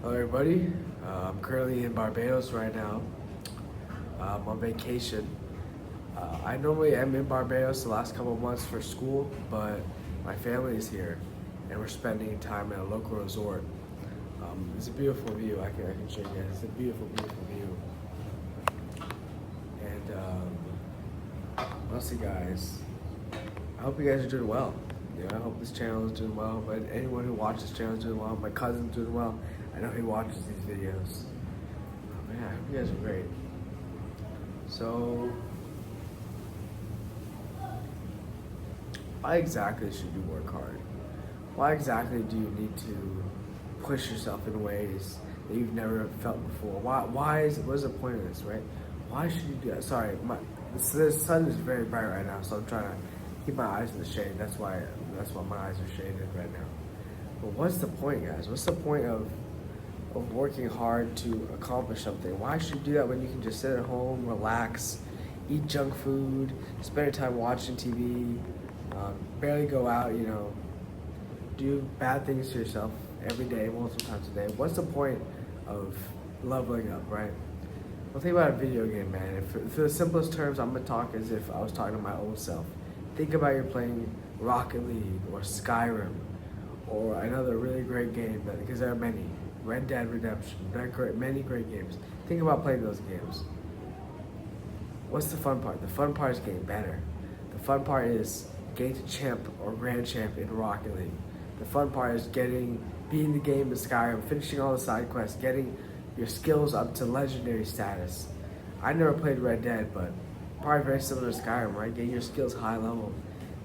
Hello everybody, I'm currently in Barbados right now. I'm on vacation. I normally am in Barbados the last couple of months for school, but my family is here and we're spending time at a local resort. It's a beautiful view, I can show you guys. It's a beautiful, beautiful view. And honestly guys, I hope you guys are doing well. I hope this channel is doing well, but anyone who watches this channel is doing well. My cousin's doing well. I know he watches these videos. Oh man, I hope you guys are great. So, why exactly should you work hard? Why exactly do you need to push yourself in ways that you've never felt before? What's the point of this, right? Why should you do that? Sorry, the sun is very bright right now, so I'm trying to keep my eyes in the shade. That's why my eyes are shaded right now. But what's the point, guys? What's the point of working hard to accomplish something? Why should you do that when you can just sit at home, relax, eat junk food, spend your time watching TV, barely go out, do bad things to yourself every day, multiple times a day? What's the point of leveling up, right? Well, think about a video game, man. For the simplest terms, I'm gonna talk as if I was talking to my old self. Think about you're playing Rocket League or Skyrim or another really great game, because there are many. Red Dead Redemption, many great games. Think about playing those games. What's the fun part? The fun part is getting better. The fun part is getting to champ or grand champ in Rocket League. The fun part is beating the game in Skyrim, finishing all the side quests, getting your skills up to legendary status. I never played Red Dead, but probably very similar to Skyrim, right? Getting your skills high level,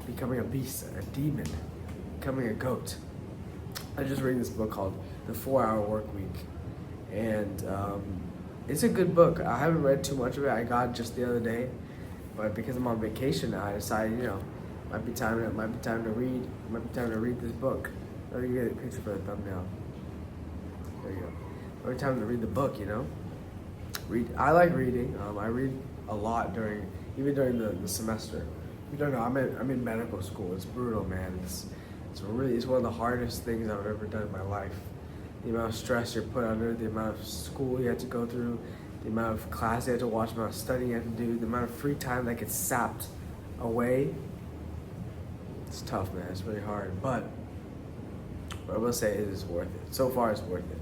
becoming a beast, a demon, becoming a goat. I just read this book called The 4-Hour Workweek, and it's a good book. I haven't read too much of it. I got it just the other day, but because I'm on vacation now, I decided, might be time to read this book. Oh, you get a picture for the thumbnail. There you go. Might be time to read the book. I like reading. I read a lot even during the semester. You don't know, I'm in medical school. It's brutal, man. It's one of the hardest things I've ever done in my life. The amount of stress you're put under, the amount of school you have to go through, the amount of class you have to watch, the amount of studying you have to do, the amount of free time that gets sapped away. It's tough, man. It's really hard. But what I will say is it's worth it. So far, it's worth it.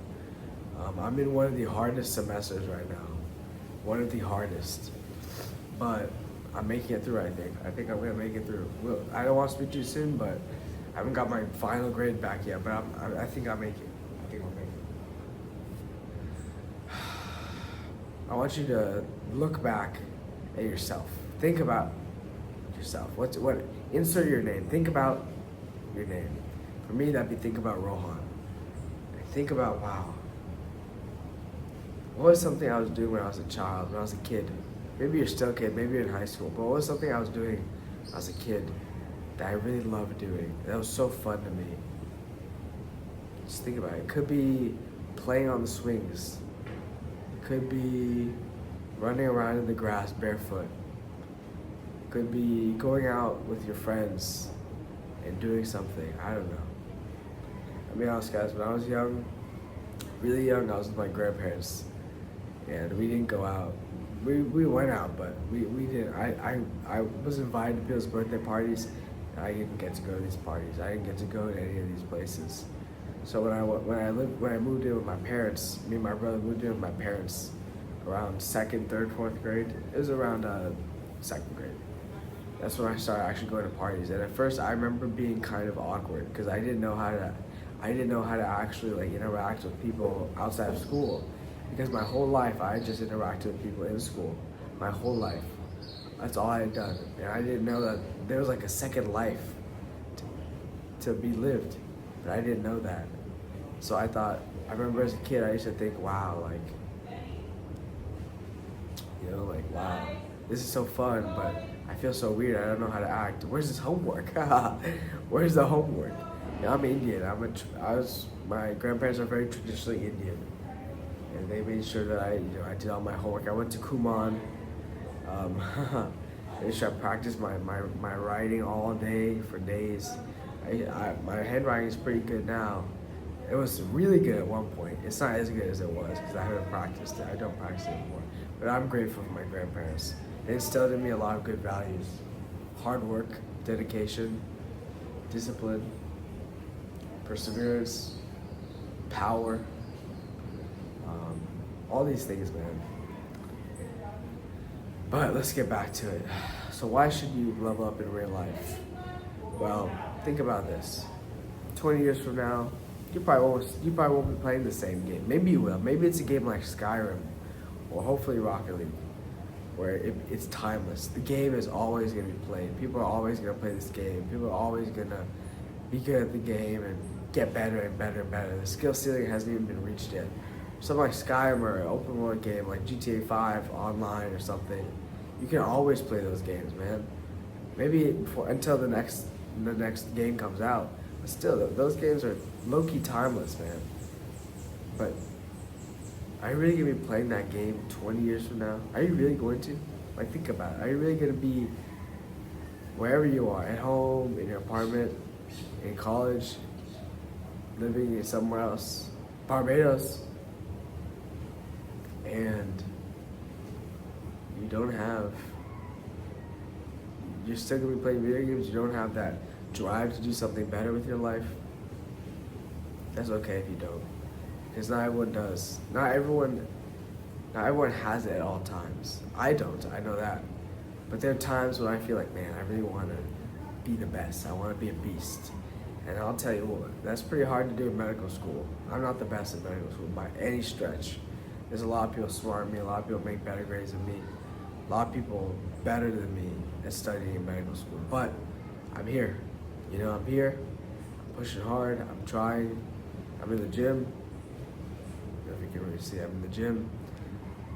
I'm in one of the hardest semesters right now. One of the hardest. But I'm making it through, I think. I think I'm going to make it through. I don't want to speak too soon, but I haven't got my final grade back yet, but I think I'll make it. I think I'll make it. I want you to look back at yourself. Think about yourself. Insert your name. Think about your name. For me, that'd be think about Rohan. Think about, wow. What was something I was doing when I was a child, when I was a kid? Maybe you're still a kid, maybe you're in high school, but what was something I was doing when I was a kid that I really loved doing? That was so fun to me. Just think about it. It could be playing on the swings. It could be running around in the grass barefoot. It could be going out with your friends and doing something. I don't know. I'll be honest, guys, when I was young, really young, I was with my grandparents and we didn't go out. We went out, but we didn't. I was invited to people's birthday parties. I didn't get to go to these parties. I didn't get to go to any of these places. So when I moved in with my parents, me and my brother moved in with my parents around 2nd, 3rd, 4th grade. It was around 2nd grade. That's when I started actually going to parties. And at first, I remember being kind of awkward because I didn't know how to actually interact with people outside of school. Because my whole life, I just interacted with people in school. My whole life. That's all I had done. And I didn't know that there was like a second life to be lived. But I didn't know that. So I remember as a kid, I used to think, wow, wow, this is so fun, but I feel so weird. I don't know how to act. Where's this homework? Where's the homework? I'm Indian. My grandparents are very traditionally Indian. And they made sure that I did all my homework. I went to Kumon. I practiced my writing all day for days. My handwriting is pretty good now. It was really good at one point. It's not as good as it was because I haven't practiced it. I don't practice it anymore. But I'm grateful for my grandparents. They instilled in me a lot of good values: hard work, dedication, discipline, perseverance, power, all these things, man. But let's get back to it. So why should you level up in real life? Well, think about this. 20 years from now, you probably won't be playing the same game. Maybe you will. Maybe it's a game like Skyrim, or hopefully Rocket League, where it's timeless. The game is always going to be played. People are always going to play this game. People are always going to be good at the game and get better and better and better. The skill ceiling hasn't even been reached yet. Something like Skyrim or an open world game like GTA 5 online or something, you can always play those games, man. Maybe until the next game comes out. But still, those games are low-key timeless, man. But are you really going to be playing that game 20 years from now? Are you really going to? Like, think about it. Are you really going to be wherever you are, at home, in your apartment, in college, living in somewhere else, Barbados, and you're still going to be playing video games, you don't have that drive to do something better with your life? That's okay if you don't, because not everyone does. Not everyone has it at all times. I don't, I know that. But there are times when I feel like, man, I really want to be the best. I want to be a beast. And I'll tell you what, that's pretty hard to do in medical school. I'm not the best in medical school by any stretch. There's a lot of people smarter than me, a lot of people make better grades than me, a lot of people better than me at studying in medical school. But I'm here. I'm here. I'm pushing hard. I'm trying. I'm in the gym. I don't know if you can really see. I'm in the gym.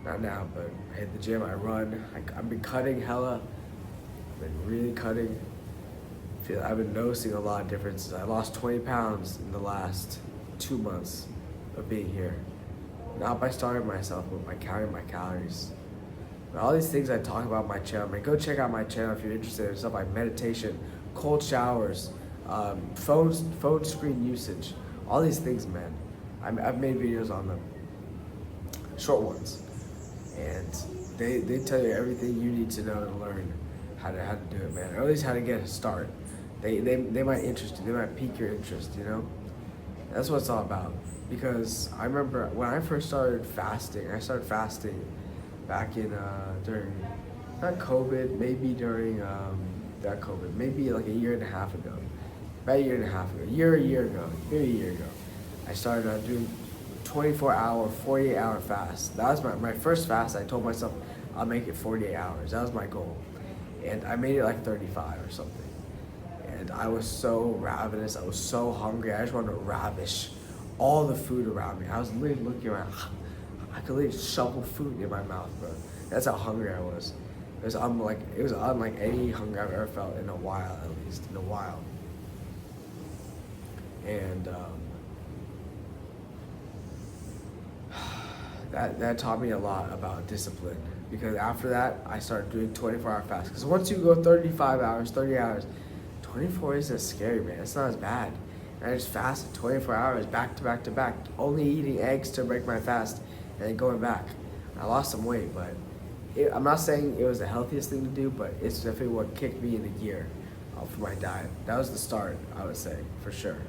Not now, but I hit the gym. I run. I've been cutting hella. I've been really cutting. I've been noticing a lot of differences. I lost 20 pounds in the last 2 months of being here. Not by starving myself, but by counting my calories. But all these things I talk about on my channel, man, go check out my channel if you're interested in stuff like meditation, cold showers, phone screen usage, all these things, man. I've made videos on them, short ones, and they tell you everything you need to know to learn how to do it, man, or at least how to get a start. They might interest you, they might pique your interest, That's what it's all about. Because I remember when I first started fasting, back in during, not COVID, maybe during that COVID, maybe like a year and a half ago. About a year ago. Maybe a year ago. I started doing 24-hour, 48-hour fast. That was my first fast. I told myself I'll make it 48 hours. That was my goal. And I made it like 35 or something. And I was so ravenous. I was so hungry. I just wanted to ravish all the food around me. I was literally looking around. I could literally shovel food in my mouth, bro. That's how hungry I was. It was unlike any hunger I've ever felt in a while, at least in a while. And that taught me a lot about discipline. Because after that, I started doing 24-hour fasts. Because once you go 35 hours, 30 hours, 24 isn't scary, man. It's not as bad. And I just fasted 24 hours, back to back to back, only eating eggs to break my fast, and then going back. I lost some weight, but I'm not saying it was the healthiest thing to do, but it's definitely what kicked me into gear for my diet. That was the start, I would say, for sure.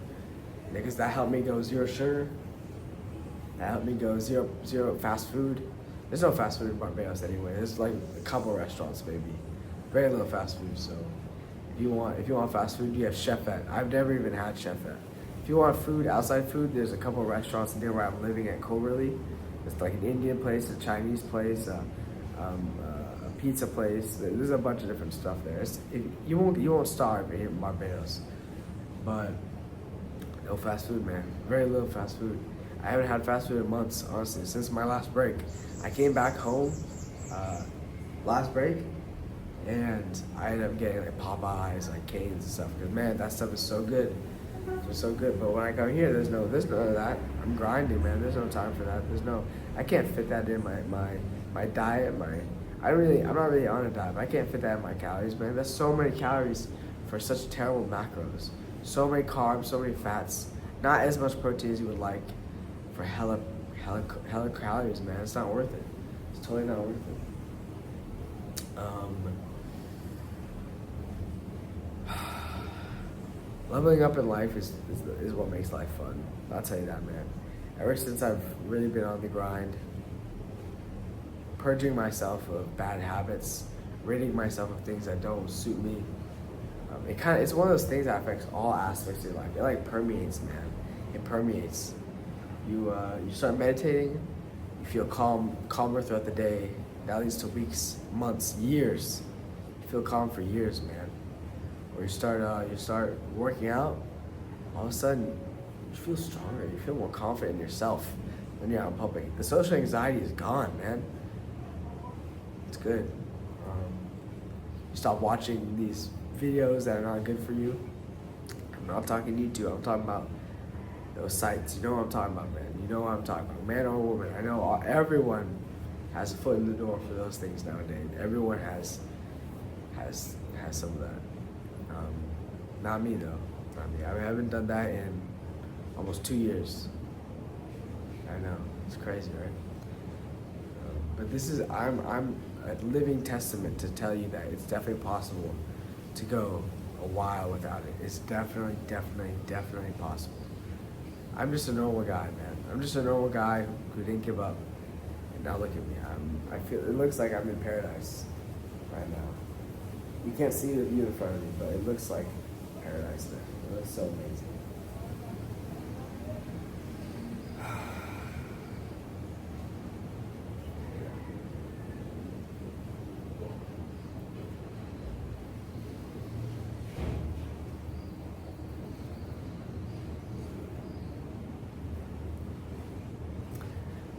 Because that helped me go zero sugar. That helped me go zero fast food. There's no fast food in Barbados anyway. There's like a couple of restaurants maybe. Very little fast food, so if you want fast food, you have Chef Ed. I've never even had Chef Ed. If you want food, outside food, there's a couple of restaurants near where I'm living at Coverly. It's like an Indian place, a Chinese place, a pizza place. There's a bunch of different stuff there. You won't starve here in Barbados, but no fast food, man. Very little fast food. I haven't had fast food in months, honestly, since my last break. I came back home last break, and I ended up getting like Popeyes, like Cane's and stuff. Because man, that stuff is so good. It's so good. But when I come here, there's none of that. I'm grinding, man. There's no time for that. I can't fit that in my diet. I'm not really on a diet. I can't fit that in my calories, man. That's so many calories for such terrible macros. So many carbs, so many fats. not as much protein as you would like for hella calories, man. It's not worth it. It's totally not worth it. Leveling up in life is what makes life fun. I'll tell you that, man. Ever since I've really been on the grind, purging myself of bad habits, ridding myself of things that don't suit me, it's one of those things that affects all aspects of your life. It like permeates, man. It permeates. You start meditating, you feel calmer throughout the day. That leads to weeks, months, years. You feel calm for years, man. Or you start working out, all of a sudden you feel stronger. You feel more confident in yourself when you're out in public. The social anxiety is gone, man. It's good. You stop watching these videos that are not good for you. I'm not talking YouTube. I'm talking about those sites. You know what I'm talking about, man. You know what I'm talking about, man or woman. I know everyone has a foot in the door for those things nowadays. Everyone has some of that. Not me though. Not me. I haven't done that in almost 2 years. I know, it's crazy, right? But I'm a living testament to tell you that it's definitely possible to go a while without it. It's definitely possible. I'm just a normal guy, man. I'm just a normal guy who didn't give up. And now look at me. I feel it looks like I'm in paradise right now. You can't see the view in front of me, but it looks like paradise there. It looks so amazing.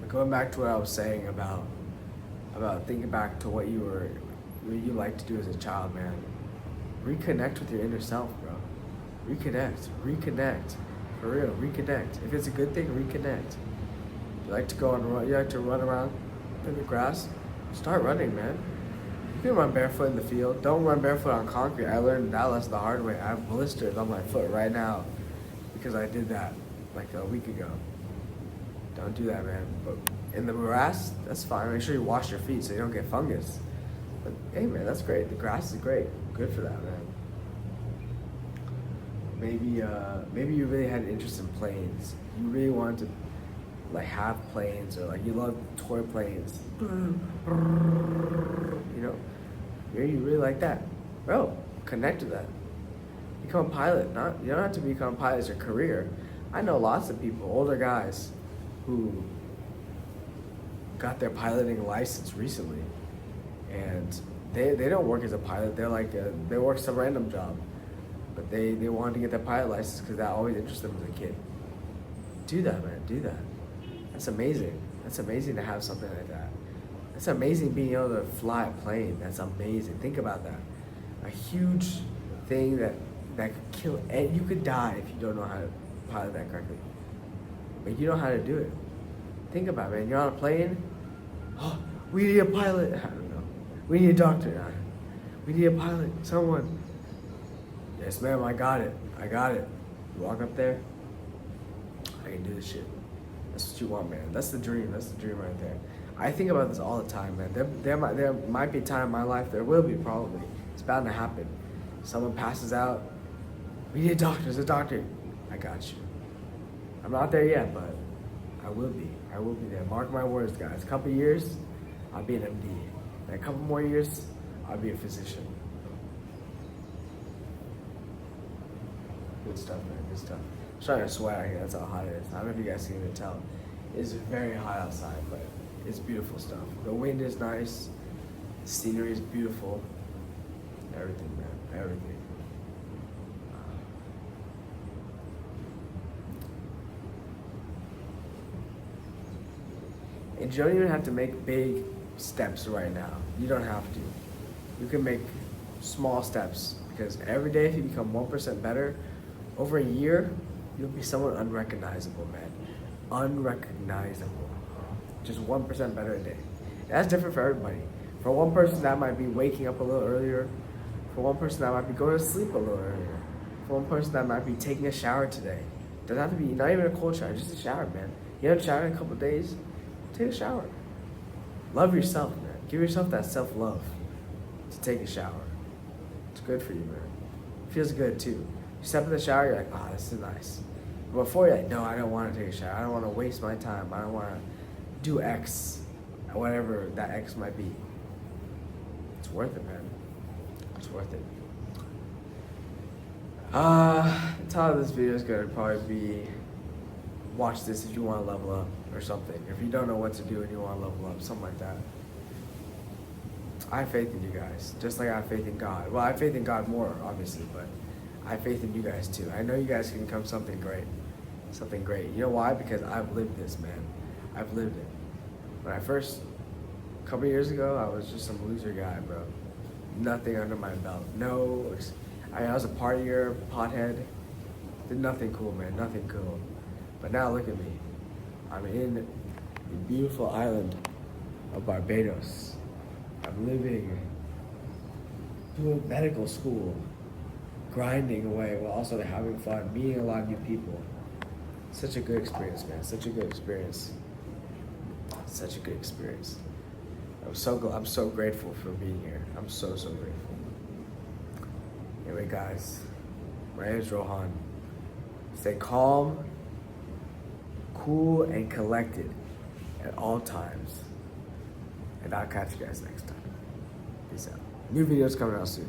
But going back to what I was saying about thinking back to what you liked to do as a child, man. Reconnect with your inner self, bro. Reconnect. For real, reconnect. If it's a good thing, reconnect. You like to run around in the grass? Start running, man. You can run barefoot in the field. Don't run barefoot on concrete. I learned that lesson the hard way. I have blisters on my foot right now because I did that like a week ago. Don't do that, man. But in the grass, that's fine. Make sure you wash your feet so you don't get fungus. But hey, man, that's great. The grass is great. Good for that, man. Maybe you really had an interest in planes. You really wanted to like have planes, or like you love toy planes. You know, maybe you really like that. Bro, connect to that. Become a pilot. You don't have to become a pilot as your career. I know lots of people, older guys, who got their piloting license recently, and they don't work as a pilot. They're like they work some random job, but they wanted to get their pilot license because that always interested them as a kid. Do that, man. Do that. That's amazing. That's amazing to have something like that. That's amazing being able to fly a plane. That's amazing. Think about that. A huge thing that could kill, and you could die if you don't know how to pilot that correctly. But you know how to do it. Think about it, man. You're on a plane. Oh, we need a pilot. I don't know. We need a doctor. We need a pilot. Someone. Yes, ma'am. I got it. You walk up there. I can do this shit. That's what you want, man. That's the dream. That's the dream right there. I think about this all the time, man. There might be a time in my life. There will be, probably. It's bound to happen. Someone passes out. We need a doctor. There's a doctor. I got you. I'm not there yet, but I will be. I will be there. Mark my words, guys. A couple years, I'll be an MD. In a couple more years, I'll be a physician. Good stuff, man. Good stuff. I'm starting to sweat out here. That's how hot it is. I don't know if you guys can even tell. It's very hot outside, but it's beautiful stuff. The wind is nice. The scenery is beautiful. Everything, man. Everything. And you don't even have to make big steps right now. You don't have to. You can make small steps, because every day if you become 1% better, over a year, you'll be someone unrecognizable, man. Unrecognizable. Just 1% better a day. That's different for everybody. For one person, that might be waking up a little earlier. For one person, that might be going to sleep a little earlier. For one person, that might be taking a shower today. Doesn't have to be, not even a cold shower, just a shower, man. You haven't showered in a couple of days, take a shower. Love yourself, man. Give yourself that self-love to take a shower. It's good for you, man. It feels good too. You step in the shower, you're like, oh, this is nice. But before you're like, no, I don't want to take a shower. I don't want to waste my time. I don't want to do X, whatever that X might be. It's worth it, man. It's worth it. The title of this video is gonna probably be watch this if you want to level up or something. If you don't know what to do and you want to level up, something like that. I have faith in you guys, just like I have faith in God. Well, I have faith in God more, obviously, but I have faith in you guys too. I know you guys can become something great. Something great. You know why? Because I've lived this, man. I've lived it. When I first, a couple years ago, I was just some loser guy, bro. Nothing under my belt. No, I was a partier, pothead. Did nothing cool, man. Nothing cool. But now look at me. I'm in the beautiful island of Barbados. I'm living, doing medical school, grinding away while also having fun, meeting a lot of new people. Such a good experience, man. Such a good experience. Such a good experience. I'm so grateful for being here. I'm so grateful. Anyway, guys, my name is Rohan. Stay calm, cool, and collected at all times. And I'll catch you guys next time. Peace out. New videos coming out soon.